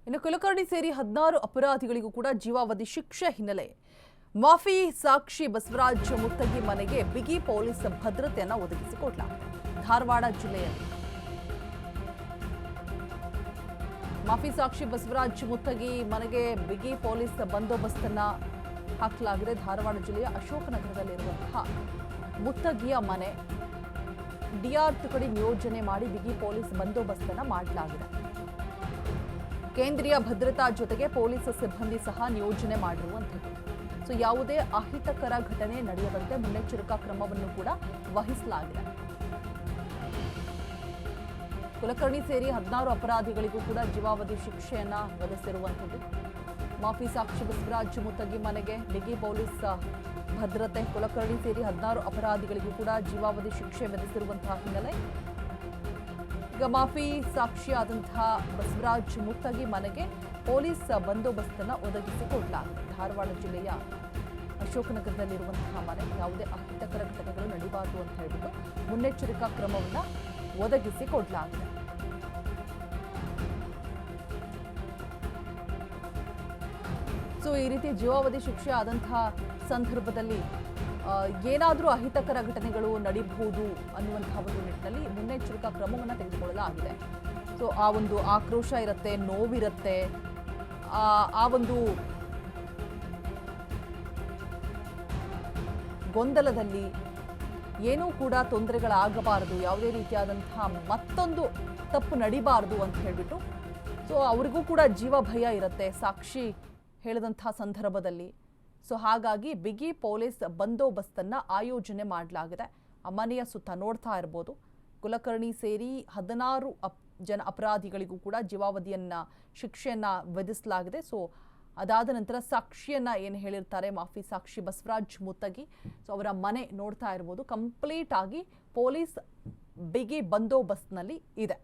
ಇನ್ನು ಕುಲಕರ್ಣಿ ಸೇರಿ 16 ಅಪರಾಧಿಗಳಿಗೂ ಕೂಡ ಜೀವಾವಧಿ ಶಿಕ್ಷೆ ಹಿನ್ನೆಲೆ ಮಾಫಿ ಸಾಕ್ಷಿ ಬಸವರಾಜ್ ಮುತ್ತಗಿ ಮನೆಗೆ ಬಿಗಿ ಪೊಲೀಸ್ ಭದ್ರತೆಯನ್ನು ಒದಗಿಸಿಕೊಡಲಾಗಿದೆ. ಧಾರವಾಡ ಜಿಲ್ಲೆಯಲ್ಲಿ ಮಾಫಿ ಸಾಕ್ಷಿ ಬಸವರಾಜ್ ಮುತ್ತಗಿ ಮನೆಗೆ ಬಿಗಿ ಪೊಲೀಸ್ ಬಂದೋಬಸ್ತನ್ನು ಹಾಕಲಾಗಿದೆ. ಧಾರವಾಡ ಜಿಲ್ಲೆಯ ಅಶೋಕನಗರದಲ್ಲಿರುವಂತಹ ಮುತ್ತಗಿಯ ಮನೆ ಡಿಆರ್ ತುಕಡಿ ನಿಯೋಜನೆ ಮಾಡಿ ಬಿಗಿ ಪೊಲೀಸ್ ಬಂದೋಬಸ್ತನ್ನು ಮಾಡಲಾಗಿದೆ. ಕೇಂದ್ರೀಯ ಭದ್ರತಾ ಜೊತೆಗೆ ಪೊಲೀಸ್ ಸಿಬ್ಬಂದಿ ಸಹ ನಿಯೋಜನೆ ಮಾಡಿರುವಂಥದ್ದು. ಸೊ ಯಾವುದೇ ಅಹಿತಕರ ಘಟನೆ ನಡೆಯದಂತೆ ಮುನ್ನೆಚ್ಚರಿಕಾ ಕ್ರಮವನ್ನು ಕೂಡ ವಹಿಸಲಾಗಿದೆ. ಕುಲಕರ್ಣಿ ಸೇರಿ 16 ಅಪರಾಧಿಗಳಿಗೂ ಕೂಡ ಜೀವಾವಧಿ ಶಿಕ್ಷೆಯನ್ನ ವಿಧಿಸಿರುವಂಥದ್ದು. ಮಾಫಿ ಸಾಕ್ಷಿ ಬಸವರಾಜ್ ಮುತ್ತಗಿ ಮನೆಗೆ ಬಿಗಿ ಪೊಲೀಸ್ ಭದ್ರತೆ. ಕುಲಕರ್ಣಿ ಸೇರಿ 16 ಅಪರಾಧಿಗಳಿಗೂ ಕೂಡ ಜೀವಾವಧಿ ಶಿಕ್ಷೆ ವಿಧಿಸಿರುವಂತಹ ಹಿನ್ನೆಲೆ ಈಗ ಮಾಫಿ ಸಾಕ್ಷಿಯಾದಂತಹ ಬಸವರಾಜ್ ಮುತ್ತಗಿ ಮನೆಗೆ ಪೊಲೀಸ್ ಬಂದೋಬಸ್ತನ್ನು ಒದಗಿಸಿಕೊಡಲಾಗಿದೆ. ಧಾರವಾಡ ಜಿಲ್ಲೆಯ ಅಶೋಕನಗರದಲ್ಲಿರುವಂತಹ ಮನೆ ಯಾವುದೇ ಅಹಿತಕರ ಘಟನೆಗಳು ನಡೆಯಬಾರದು ಅಂತ ಹೇಳಿಬಿಟ್ಟು ಮುನ್ನೆಚ್ಚರಿಕಾ ಕ್ರಮವನ್ನು ಒದಗಿಸಿಕೊಡಲಾಗಿದೆ. ಸೊ ಈ ರೀತಿ ಜೀವಾವಧಿ ಶಿಕ್ಷೆ ಆದಂತಹ ಸಂದರ್ಭದಲ್ಲಿ ಏನಾದರೂ ಅಹಿತಕರ ಘಟನೆಗಳು ನಡೀಬಹುದು ಅನ್ನುವಂತಹ ಒಂದು ನಿಟ್ಟಿನಲ್ಲಿ ಮುನ್ನೆಚ್ಚರಿಕಾ ಕ್ರಮವನ್ನು ತೆಗೆದುಕೊಳ್ಳಲಾಗಿದೆ. ಸೊ ಆ ಒಂದು ಆಕ್ರೋಶ ಇರುತ್ತೆ, ನೋವಿರುತ್ತೆ, ಆ ಒಂದು ಗೊಂದಲದಲ್ಲಿ ಏನೂ ಕೂಡ ತೊಂದರೆಗಳಾಗಬಾರದು, ಯಾವುದೇ ರೀತಿಯಾದಂತಹ ಮತ್ತೊಂದು ತಪ್ಪು ನಡಿಬಾರದು ಅಂತ ಹೇಳಿಬಿಟ್ಟು ಸೊ ಅವ್ರಿಗೂ ಕೂಡ ಜೀವ ಭಯ ಇರುತ್ತೆ ಸಾಕ್ಷಿ ಹೇಳಿದಂತಹ ಸಂದರ್ಭದಲ್ಲಿ. ಸೊ ಹಾಗಾಗಿ ಬಿಗಿ ಪೊಲೀಸ್ ಬಂದೋಬಸ್ತನ್ನು ಆಯೋಜನೆ ಮಾಡಲಾಗಿದೆ. ಮನೆಯ ಸುತ್ತ ನೋಡ್ತಾ ಇರ್ಬೋದು. ಕುಲಕರ್ಣಿ ಸೇರಿ 16 ಜನ ಅಪರಾಧಿಗಳಿಗೂ ಕೂಡ ಜೀವಾವಧಿಯನ್ನ ಶಿಕ್ಷೆಯನ್ನ ವಿಧಿಸಲಾಗಿದೆ. ಸೊ ಅದಾದ ನಂತರ ಸಾಕ್ಷಿಯನ್ನ ಏನು ಹೇಳಿರ್ತಾರೆ ಮಾಫಿ ಸಾಕ್ಷಿ ಬಸವರಾಜ್ ಮುತ್ತಗಿ, ಸೊ ಅವರ ಮನೆ ನೋಡ್ತಾ ಇರ್ಬೋದು. ಕಂಪ್ಲೀಟ್ ಆಗಿ ಪೊಲೀಸ್ ಬಿಗಿ ಬಂದೋಬಸ್ತ್ನಲ್ಲಿ ಇದೆ.